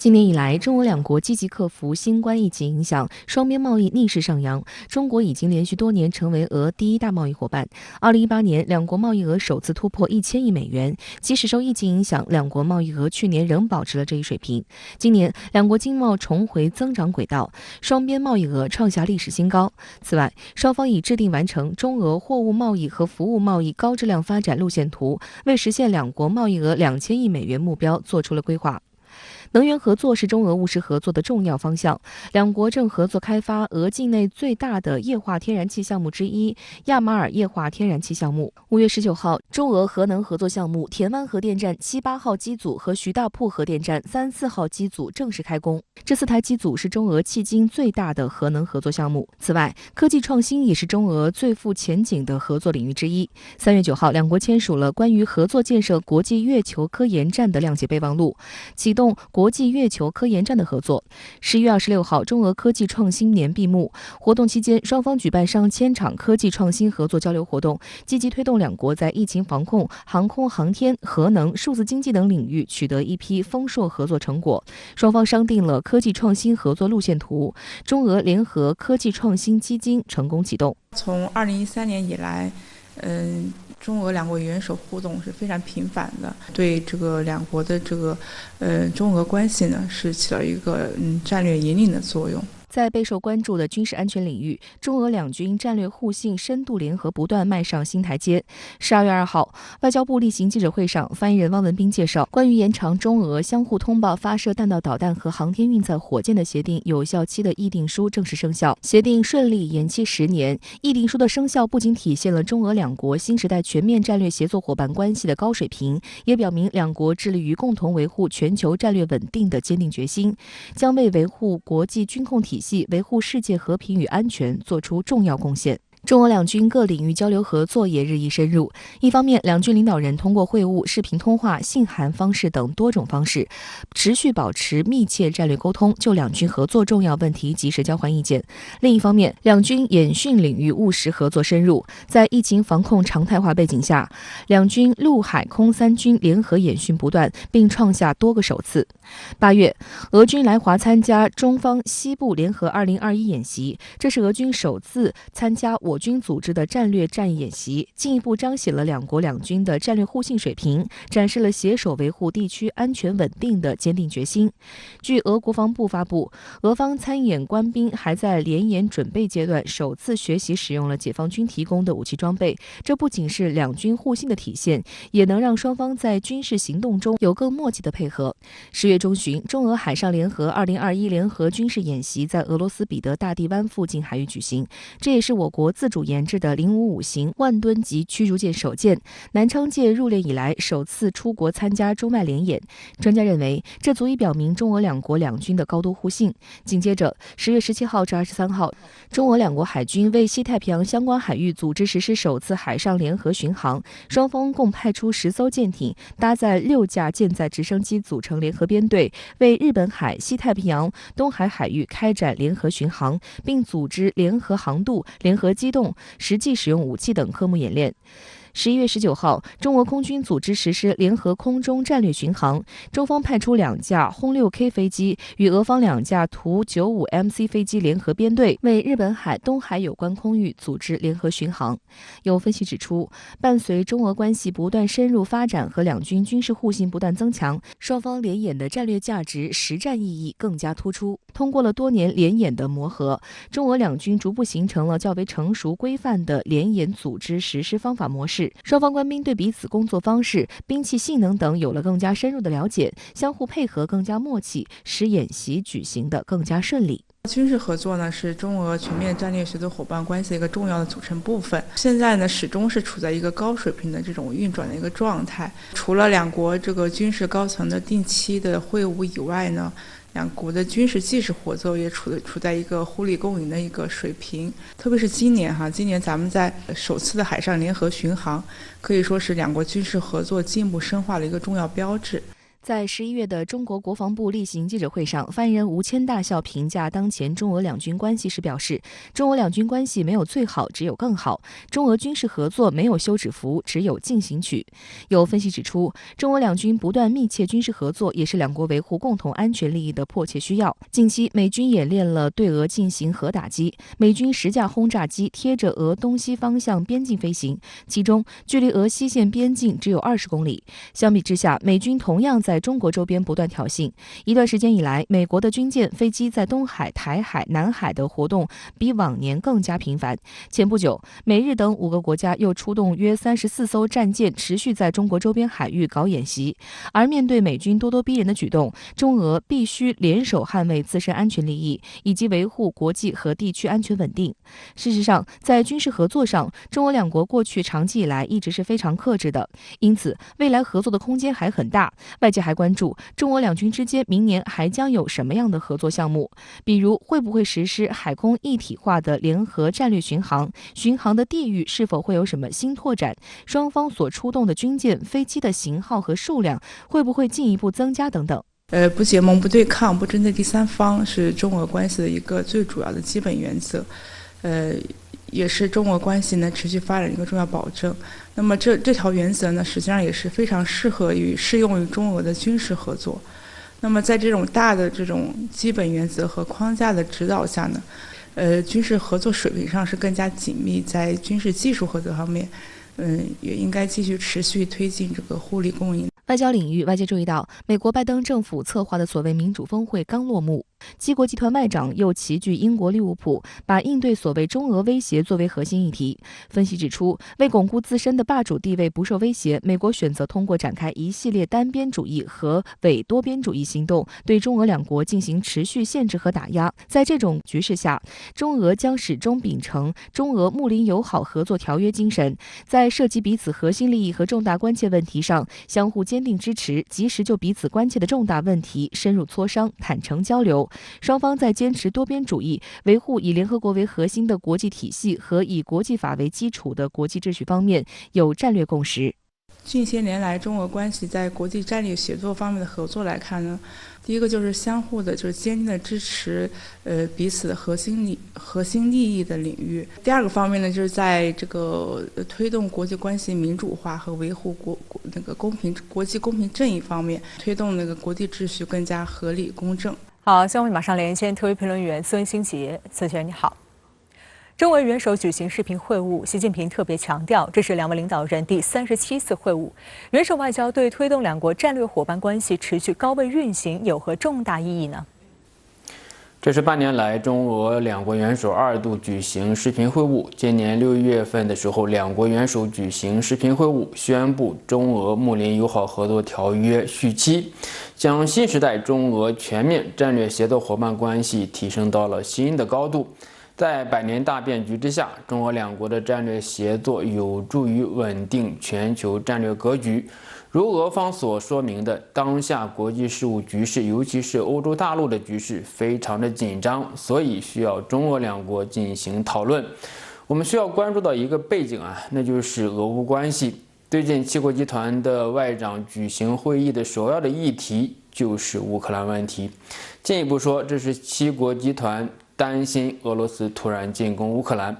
今年以来，中俄两国积极克服新冠疫情影响，双边贸易逆势上扬。中国已经连续多年成为俄第一大贸易伙伴。2018年，两国贸易额首次突破1000亿美元。即使受疫情影响，两国贸易额去年仍保持了这一水平。今年，两国经贸重回增长轨道，双边贸易额创下历史新高。此外，双方已制定完成中俄货物贸易和服务贸易高质量发展路线图，为实现两国贸易额2000亿美元目标做出了规划。能源合作是中俄务实合作的重要方向，两国正合作开发俄境内最大的液化天然气项目之一亚马尔液化天然气项目。5月19号，中俄核能合作项目田湾核电站7、8号机组和徐大铺核电站3、4号机组正式开工。这4台机组是中俄迄今最大的核能合作项目。此外，科技创新也是中俄最富前景的合作领域之一。3月9号，两国签署了关于合作建设国际月球科研站的谅解备忘录，启动国际月球科研站的合作。11月26号，中俄科技创新年闭幕，活动期间，双方举办上千场科技创新合作交流活动，积极推动两国在疫情防控、航空航天、核能、数字经济等领域取得一批丰硕合作成果。双方商定了科技创新合作路线图，中俄联合科技创新基金成功启动。从2013年以来，中俄两国元首互动是非常频繁的，对这个两国的中俄关系呢是起了一个战略引领的作用。在备受关注的军事安全领域，中俄两军战略互信深度联合不断迈上新台阶。12月2号，外交部例行记者会上，发言人汪文斌介绍，关于延长中俄相互通报发射弹道导弹和航天运载火箭的协定有效期的议定书正式生效，协定顺利延期10年。议定书的生效不仅体现了中俄两国新时代全面战略协作伙伴关系的高水平，也表明两国致力于共同维护全球战略稳定的坚定决心，将为维护国际军控体系、维护世界和平与安全做出重要贡献。中俄两军各领域交流合作也日益深入。一方面，两军领导人通过会晤、视频通话、信函方式等多种方式，持续保持密切战略沟通，就两军合作重要问题及时交换意见。另一方面，两军演训领域务实合作深入。在疫情防控常态化背景下，两军陆海空3军联合演训不断，并创下多个首次。8月，俄军来华参加中方西部联合2021演习，这是俄军首次参加我军组织的战略战役演习，进一步彰显了两国两军的战略互信水平，展示了携手维护地区安全稳定的坚定决心。据俄国防部发布，俄方参演官兵还在联演准备阶段首次学习使用了解放军提供的武器装备，这不仅是两军互信的体现，也能让双方在军事行动中有更默契的配合。10月中旬，中俄海上联合2021联合军事演习在俄罗斯彼得大帝湾附近海域举行，这也是我国自主研制的055型万吨级驱逐舰首舰，南昌界入列以来首次出国参加中外联演。专家认为，这足以表明中俄两国两军的高度互信。紧接着10月17号至23号，中俄两国海军为西太平洋相关海域组织实施首次海上联合巡航，双方共派出10艘舰艇，搭载6架舰载直升机组成联合编队，为日本海、西太平洋、东海海域开展联合巡航，并组织联合航渡、联合机动、实际使用武器等科目演练。11月19号，中俄空军组织实施联合空中战略巡航，中方派出2架轰6K 飞机与俄方2架图95MC 飞机联合编队，为日本海、东海有关空域组织联合巡航。有分析指出，伴随中俄关系不断深入发展和两军军事互信不断增强，双方联演的战略价值、实战意义更加突出。通过了多年联演的磨合，中俄两军逐步形成了较为成熟规范的联演组织实施方法模式。双方官兵对彼此工作方式、兵器性能等有了更加深入的了解，相互配合更加默契，使演习举行得更加顺利。军事合作呢是中俄全面战略协作伙伴关系的一个重要的组成部分。现在呢始终是处在一个高水平的这种运转的一个状态。除了两国这个军事高层的定期的会晤以外呢，两国的军事技术合作也处在一个互利共赢的一个水平。特别是今年咱们在首次的海上联合巡航，可以说是两国军事合作进一步深化的一个重要标志。在11月的中国国防部例行记者会上，发言人吴谦大校评价当前中俄两军关系时表示，中俄两军关系没有最好，只有更好；中俄军事合作没有休止符，只有进行曲。有分析指出，中俄两军不断密切军事合作，也是两国维护共同安全利益的迫切需要。近期，美军演练了对俄进行核打击，美军10架轰炸机贴着俄东西方向边境飞行，其中距离俄西线边境只有20公里。相比之下，美军同样在中国周边不断挑衅。一段时间以来，美国的军舰、飞机在东海、台海、南海的活动比往年更加频繁。前不久，美日等5个国家又出动约34艘战舰，持续在中国周边海域搞演习。而面对美军咄咄逼人的举动，中俄必须联手捍卫自身安全利益，以及维护国际和地区安全稳定。事实上，在军事合作上，中俄两国过去长期以来一直是非常克制的，因此未来合作的空间还很大。外界还关注中俄两军之间明年还将有什么样的合作项目，比如会不会实施海空一体化的联合战略巡航，巡航的地域是否会有什么新拓展，双方所出动的军舰、飞机的型号和数量会不会进一步增加等等。不结盟、不对抗、不针对第三方是中俄关系的一个最主要的基本原则，也是中俄关系呢持续发展的一个重要保证。那么这条原则呢，实际上也是非常适用于中俄的军事合作。那么在这种大的这种基本原则和框架的指导下呢，军事合作水平上是更加紧密，在军事技术合作方面，也应该继续持续推进这个互利共赢。外交领域，外界注意到，美国拜登政府策划的所谓民主峰会刚落幕，七国集团外长又齐聚英国利物浦，把应对所谓中俄威胁作为核心议题。分析指出，为巩固自身的霸主地位不受威胁，美国选择通过展开一系列单边主义和伪多边主义行动，对中俄两国进行持续限制和打压。在这种局势下，中俄将始终秉承中俄睦邻友好合作条约精神，在涉及彼此核心利益和重大关切问题上相互坚定支持，及时就彼此关切的重大问题深入磋商、坦诚交流。双方在坚持多边主义、维护以联合国为核心的国际体系和以国际法为基础的国际秩序方面有战略共识。近些年来，中俄关系在国际战略协作方面的合作来看呢，第一个就是相互的，就是坚定的支持，彼此的核心利益的领域。第二个方面呢，就是在这个推动国际关系民主化和维护国际公平正义方面，推动那个国际秩序更加合理公正。好，下面马上连线特约评论员孙兴杰，孙学员你好。中俄元首举行视频会晤，习近平特别强调，这是两位领导人第37次会晤。元首外交对推动两国战略伙伴关系持续高位运行有何重大意义呢？这是半年来中俄两国元首2度举行视频会晤。今年6月份的时候，两国元首举行视频会晤，宣布中俄睦邻友好合作条约续期，将新时代中俄全面战略协作伙伴关系提升到了新的高度。在百年大变局之下，中俄两国的战略协作有助于稳定全球战略格局。如俄方所说明的，当下国际事务局势，尤其是欧洲大陆的局势非常的紧张，所以需要中俄两国进行讨论。我们需要关注到一个背景那就是俄乌关系。最近七国集团的外长举行会议的首要的议题就是乌克兰问题。进一步说，这是七国集团担心俄罗斯突然进攻乌克兰。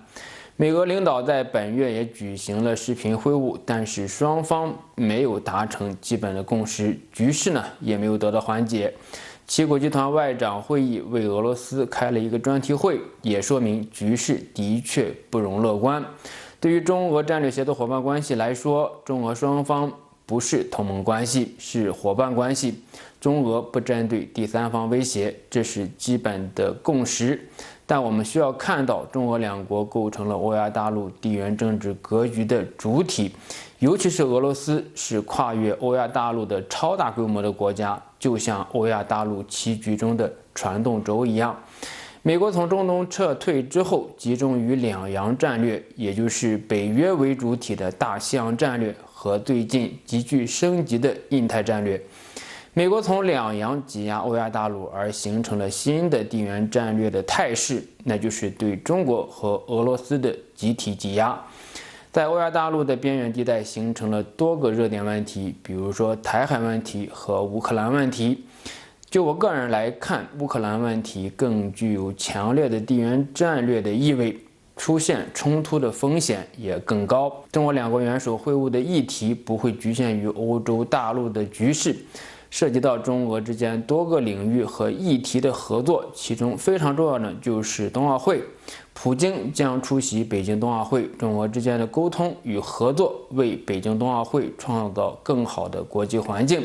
美俄领导在本月也举行了视频会晤，但是双方没有达成基本的共识，局势也没有得到缓解。七国集团外长会议为俄罗斯开了一个专题会，也说明局势的确不容乐观。对于中俄战略协作伙伴关系来说，中俄双方不是同盟关系，是伙伴关系。中俄不针对第三方威胁，这是基本的共识。但我们需要看到，中俄两国构成了欧亚大陆地缘政治格局的主体，尤其是俄罗斯是跨越欧亚大陆的超大规模的国家，就像欧亚大陆棋局中的传动轴一样。美国从中东撤退之后，集中于两洋战略，也就是北约为主体的大西洋战略和最近急剧升级的印太战略。美国从两洋挤压欧亚大陆而形成了新的地缘战略的态势，那就是对中国和俄罗斯的集体挤压。在欧亚大陆的边缘地带形成了多个热点问题，比如说台海问题和乌克兰问题。就我个人来看，乌克兰问题更具有强烈的地缘战略的意味，出现冲突的风险也更高。中俄两国元首会晤的议题不会局限于欧洲大陆的局势，涉及到中俄之间多个领域和议题的合作，其中非常重要的就是冬奥会。普京将出席北京冬奥会，中俄之间的沟通与合作为北京冬奥会创造更好的国际环境，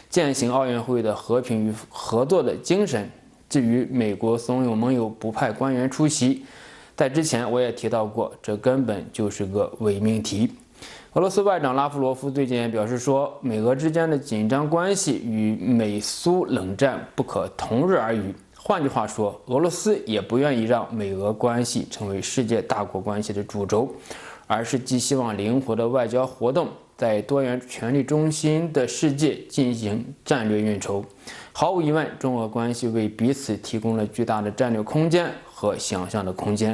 践行奥运会的和平与合作的精神。至于美国怂恿盟友不派官员出席，在之前我也提到过，这根本就是个伪命题。俄罗斯外长拉夫罗夫最近也表示说，美俄之间的紧张关系与美苏冷战不可同日而语。换句话说，俄罗斯也不愿意让美俄关系成为世界大国关系的主轴，而是寄希望灵活的外交活动在多元权力中心的世界进行战略运筹。毫无疑问，中俄关系为彼此提供了巨大的战略空间和想象的空间。